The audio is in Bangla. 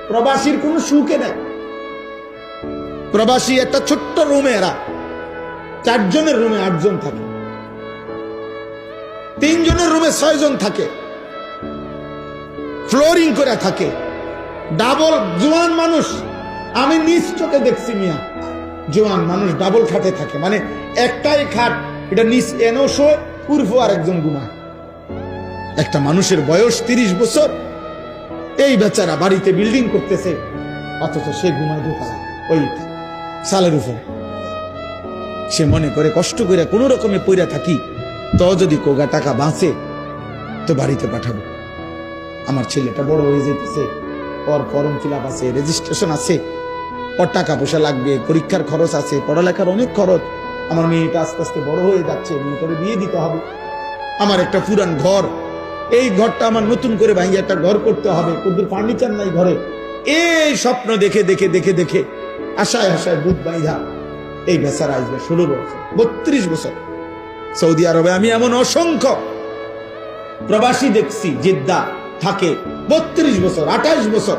প্রবাসীর কোন সুখে নাই। প্রবাসী একটা ছোট্ট রুমে, এরা 4 জনের রুমে 8 জন থাকে, 3 জনের রুমে 6 জন থাকে, ফ্লোরিং করে থাকে, ডাবল। জোয়ান মানুষ আমি নিজ চোখে দেখছি মিয়া, জোয়ান মানুষ ডাবল খাটে থাকে, মানে একটাই খাট, এটা নিচ এনেও শোয়, পূর্ব আরেকজন ঘুমায়। একটা মানুষের বয়স 30 বছর, এই বেচারা বাড়িতে বিল্ডিং করতেছে, অথচ সে ঘুমায় দোতলা ওই সালের উপরে। সে মনে করে কষ্ট করে কোন রকমে পইরা থাকি, তো যদি কোগা টাকা বাঁচে তো বাড়িতে পাঠাবো। আমার ছেলেটা বড় হয়ে যেতেছে, ওর ফর্ম ফিল আপ আছে, রেজিস্ট্রেশন আছে, ওর টাকা পয়সা লাগবে, পরীক্ষার খরচ আছে, পড়ালেখার অনেক খরচ। আমার মেয়েটা আস্তে আস্তে বড় হয়ে যাচ্ছে, মেয়েটারে বিয়ে দিতে হবে। আমার একটা পুরান ঘর, এই ঘরটা আমার নতুন করে ভাঙিয়ে একটা ঘর করতে হবে, কুদ্দুর ফার্নিচার নাই ঘরে। এই স্বপ্ন দেখে দেখে দেখে দেখে আশায় আশায় বুধ বাইধা এই বেচারা আসবে 16 বছর 32 বছর। সৌদি আরবে আমি এমন অসংখ্য প্রবাসী দেখছি, জিদ্দা থাকে 32 বছর 28 বছর,